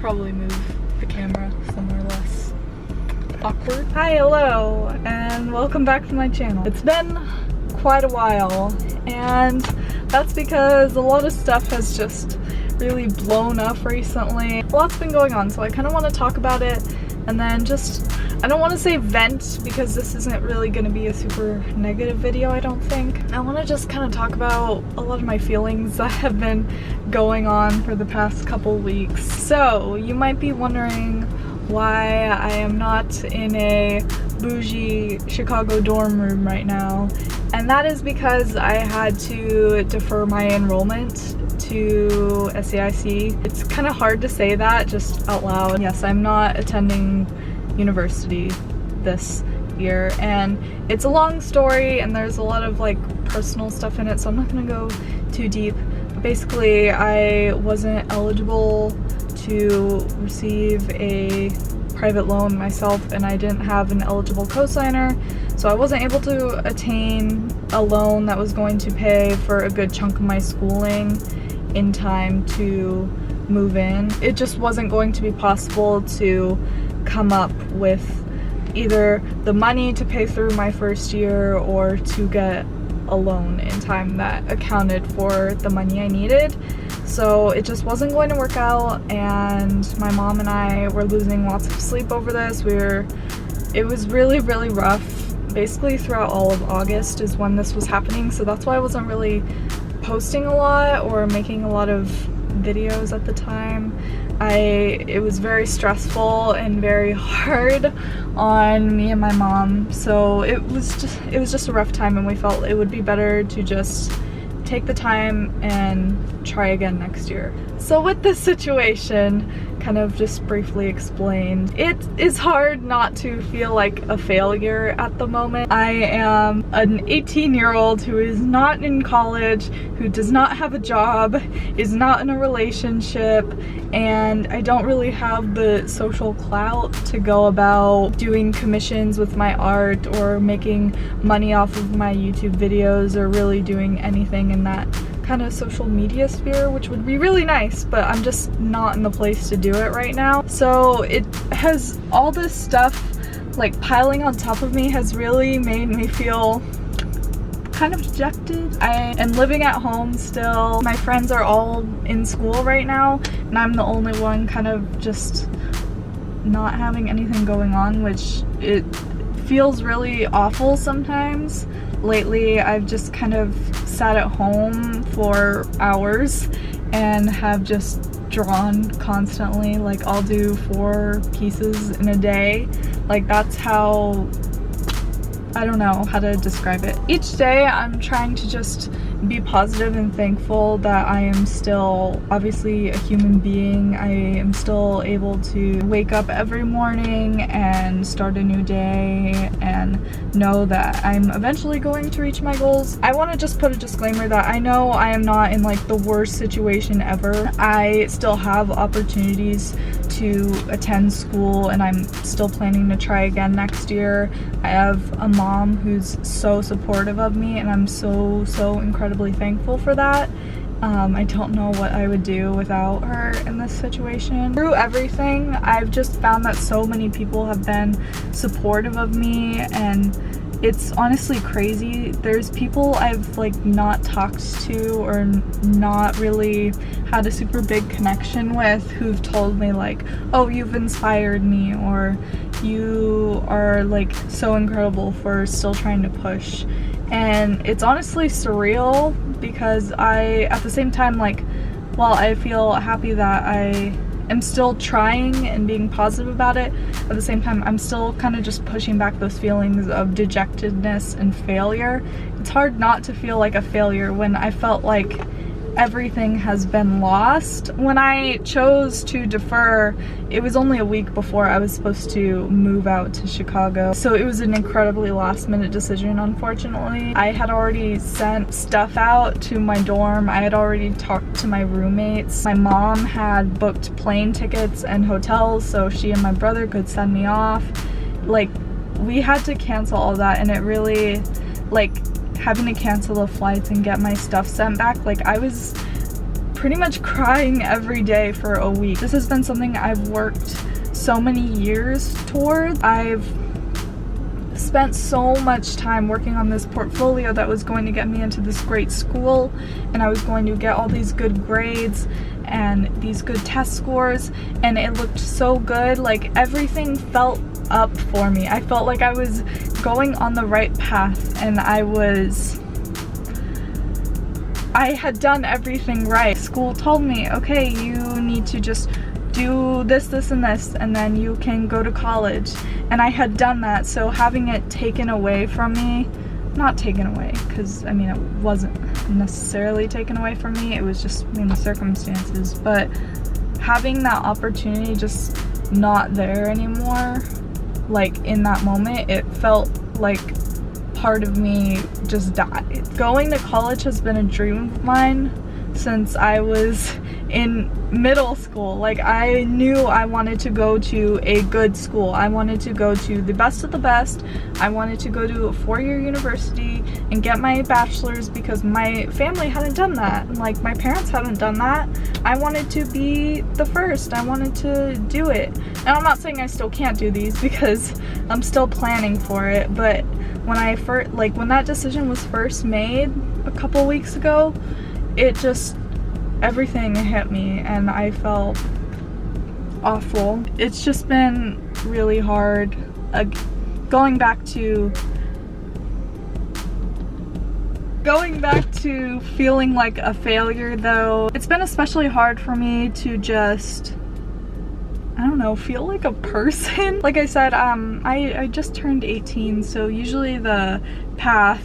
probably move the camera somewhere less awkward. Hi, hello, and welcome back to my channel. It's been quite a while, and that's because a lot of stuff has just really blown up recently. A lot's been going on, so I kind of want to talk about it, and then just, I don't want to say vent because this isn't really going to be a super negative video, I don't think. I want to just kind of talk about a lot of my feelings that have been going on for the past couple weeks. So you might be wondering why I am not in a bougie Chicago dorm room right now, and that is because I had to defer my enrollment to SAIC. It's kind of hard to say that just out loud. Yes, I'm not attending university this year, and it's a long story and there's a lot of like personal stuff in it, so I'm not gonna go too deep. But basically, I wasn't eligible to receive a private loan myself, and I didn't have an eligible cosigner, so I wasn't able to attain a loan that was going to pay for a good chunk of my schooling in time to move in. It just wasn't going to be possible to come up with either the money to pay through my first year or to get a loan in time that accounted for the money I needed. So it just wasn't going to work out, and my mom and I were losing lots of sleep over this. It was really rough. Basically throughout all of August is when this was happening, so that's why I wasn't really posting a lot or making a lot of videos at the time. It was very stressful and very hard on me and my mom, so it was just a rough time, and we felt it would be better to just take the time and try again next year. So with this situation, kind of just briefly explained, it is hard not to feel like a failure at the moment. I am an 18-year-old who is not in college, who does not have a job, is not in a relationship, and I don't really have the social clout to go about doing commissions with my art or making money off of my YouTube videos or really doing anything in that kind of social media sphere, which would be really nice, but I'm just not in the place to do it right now. So it has, all this stuff like piling on top of me has really made me feel kind of dejected. I am living at home still. My friends are all in school right now, and I'm the only one kind of just not having anything going on, which it feels really awful sometimes. Lately, I've just kind of sat at home for hours and have just drawn constantly. Like, I'll do 4 pieces in a day. Like, that's how, I don't know how to describe it. Each day I'm trying to just be positive and thankful that I am still obviously a human being. I am still able to wake up every morning and start a new day and know that I'm eventually going to reach my goals. I want to just put a disclaimer that I know I am not in like the worst situation ever. I still have opportunities to attend school, and I'm still planning to try again next year. I have a mom who's so supportive of me, and I'm so incredibly thankful for that. I don't know what I would do without her in this situation. Through everything, I've just found that so many people have been supportive of me, and it's honestly crazy. There's people I've like not talked to or not really had a super big connection with who've told me like, oh, you've inspired me, or you are like so incredible for still trying to push. And it's honestly surreal because at the same time, like, while I feel happy that I am still trying and being positive about it, at the same time I'm still kind of just pushing back those feelings of dejectedness and failure. It's hard not to feel like a failure when I felt like everything has been lost. When I chose to defer, it was only a week before I was supposed to move out to Chicago, so it was an incredibly last-minute decision, unfortunately. I had already sent stuff out to my dorm. I had already talked to my roommates. My mom had booked plane tickets and hotels so she and my brother could send me off. Like, we had to cancel all that, and it really, like, having to cancel the flights and get my stuff sent back, like, I was pretty much crying every day for a week. This has been something I've worked so many years towards. I've spent so much time working on this portfolio that was going to get me into this great school, and I was going to get all these good grades and these good test scores, and it looked so good. Like, everything felt up for me. I felt like I was going on the right path, and I had done everything right. School told me, okay, you need to just do this, this, and this, and then you can go to college. And I had done that, so having it taken away from me, not taken away, because I mean, it wasn't necessarily taken away from me, it was just mainly circumstances, but having that opportunity just not there anymore, like in that moment, it felt like part of me just died. Going to college has been a dream of mine since I was in middle school. Like, I knew I wanted to go to a good school. I wanted to go to the best of the best. I wanted to go to a 4-year university and get my bachelor's because my family hadn't done that. Like, my parents hadn't done that. I wanted to be the first. I wanted to do it. And I'm not saying I still can't do these because I'm still planning for it, but when when that decision was first made a couple weeks ago, it just, everything hit me and I felt awful. It's just been really hard. Going back to feeling like a failure though, it's been especially hard for me to just, I don't know, feel like a person. Like I said, I just turned 18, so usually the path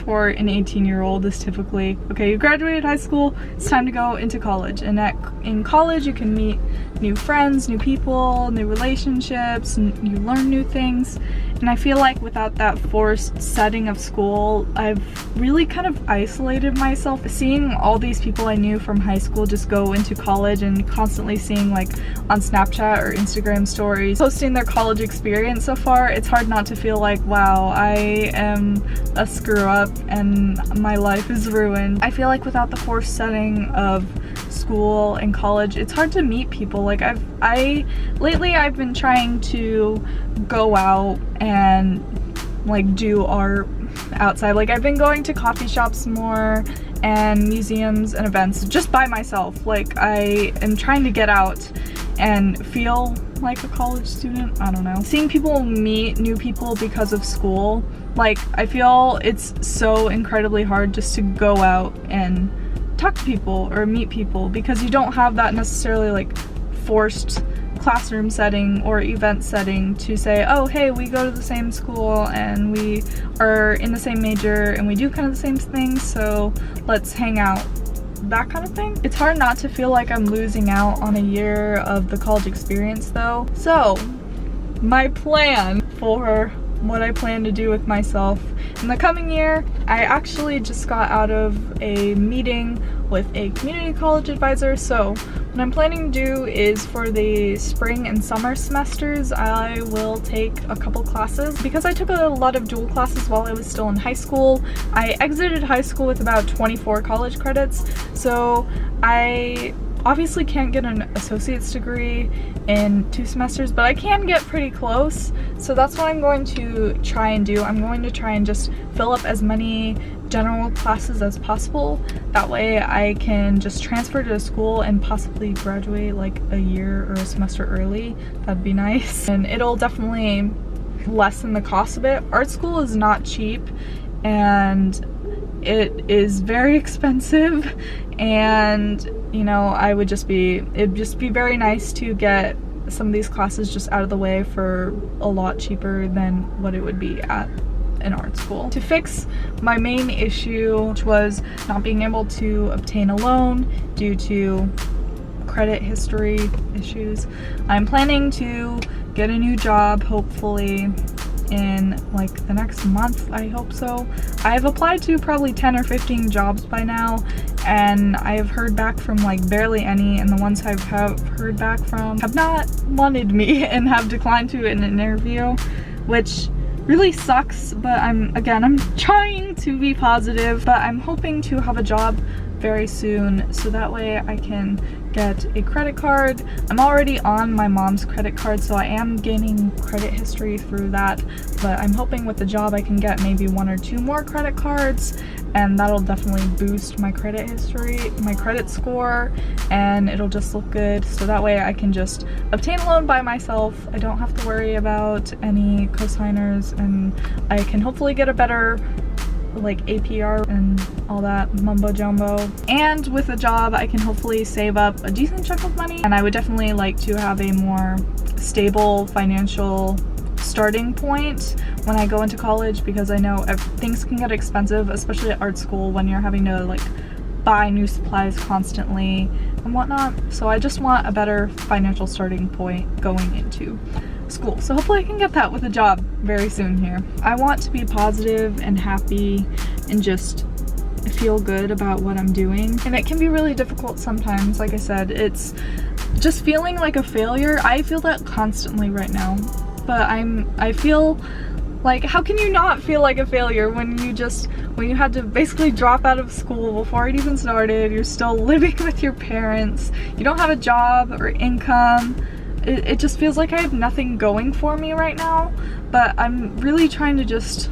for an 18-year-old is typically, okay, you graduated high school, it's time to go into college. And in college you can meet new friends, new people, new relationships, and you learn new things. And I feel like without that forced setting of school, I've really kind of isolated myself. Seeing all these people I knew from high school just go into college and constantly seeing, like, on Snapchat or Instagram stories, posting their college experience so far, it's hard not to feel like, wow, I am a screw up and my life is ruined. I feel like without the forced setting of school and college, it's hard to meet people. Like, lately I've been trying to go out and like do art outside. Like, I've been going to coffee shops more and museums and events just by myself. Like, I am trying to get out and feel like a college student. I don't know. Seeing people meet new people because of school, like, I feel it's so incredibly hard just to go out and talk to people or meet people because you don't have that necessarily like forced classroom setting or event setting to say, oh, hey, we go to the same school and we are in the same major and we do kind of the same things, so let's hang out. That kind of thing. It's hard not to feel like I'm losing out on a year of the college experience though. So my plan for what I plan to do with myself in the coming year, I actually just got out of a meeting with a community college advisor. So what I'm planning to do is for the spring and summer semesters, I will take a couple classes. Because I took a lot of dual classes while I was still in high school, I exited high school with about 24 college credits. So I obviously can't get an associate's degree in 2 semesters, but I can get pretty close. So that's what I'm going to try and do. I'm going to try and just fill up as many general classes as possible. That way I can just transfer to a school and possibly graduate like a year or a semester early. That'd be nice. And it'll definitely lessen the cost of it. Art school is not cheap and it is very expensive, and you know, it'd just be very nice to get some of these classes just out of the way for a lot cheaper than what it would be at an art school. To fix my main issue, which was not being able to obtain a loan due to credit history issues, I'm planning to get a new job hopefully in like the next month. I hope so. I've applied to probably 10 or 15 jobs by now, and I have heard back from like barely any, and the ones I have heard back from have not wanted me and have declined to an interview, which really sucks. But I'm trying to be positive, but I'm hoping to have a job very soon, so that way I can get a credit card. I'm already on my mom's credit card, so I am gaining credit history through that, but I'm hoping with the job I can get maybe 1 or 2 more credit cards, and that'll definitely boost my credit history, my credit score, and it'll just look good, so that way I can just obtain a loan by myself. I don't have to worry about any cosigners, and I can hopefully get a better like APR and all that mumbo jumbo. And with a job I can hopefully save up a decent chunk of money, and I would definitely like to have a more stable financial starting point when I go into college, because I know things can get expensive, especially at art school when you're having to like buy new supplies constantly and whatnot. So I just want a better financial starting point going into school. So hopefully I can get that with a job very soon here. I want to be positive and happy and just feel good about what I'm doing. And it can be really difficult sometimes. Like I said, it's just feeling like a failure. I feel that constantly right now. But I feel like, how can you not feel like a failure when you had to basically drop out of school before it even started? You're still living with your parents. You don't have a job or income. It just feels like I have nothing going for me right now, but I'm really trying to just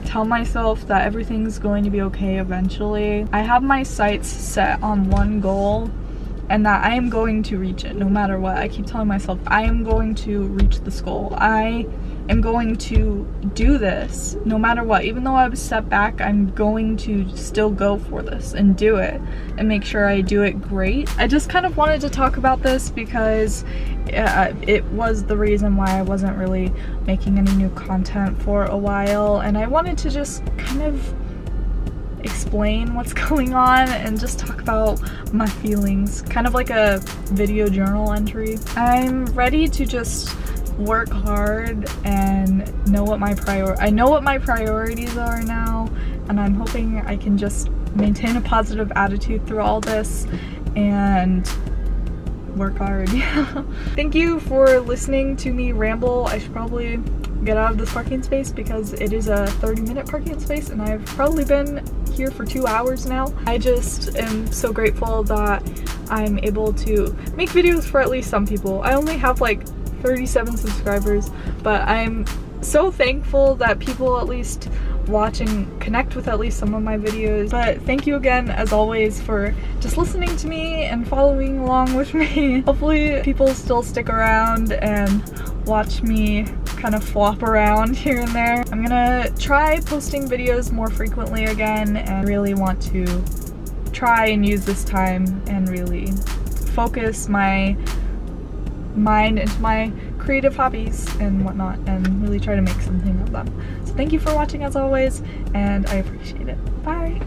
tell myself that everything's going to be okay eventually. I have my sights set on one goal, and that I am going to reach it no matter what. I keep telling myself I am going to reach this goal. I am going to do this no matter what. Even though I have a step back, I'm going to still go for this and do it and make sure I do it great. I just kind of wanted to talk about this because it was the reason why I wasn't really making any new content for a while, and I wanted to just kind of explain what's going on and just talk about my feelings, kind of like a video journal entry. I'm ready to just work hard and know what my priorities are now, and I'm hoping I can just maintain a positive attitude through all this and work hard. Thank you for listening to me ramble. I should probably get out of this parking space because it is a 30-minute parking space and I've probably been here for 2 hours now. I just am so grateful that I'm able to make videos for at least some people. I only have like 37 subscribers, but I'm so thankful that people at least watch and connect with at least some of my videos. But thank you again, as always, for just listening to me and following along with me. Hopefully people still stick around and watch me kind of flop around here and there. I'm gonna try posting videos more frequently again, and really want to try and use this time and really focus my mind into my creative hobbies and whatnot, and really try to make something of them. So thank you for watching as always, and I appreciate it. Bye!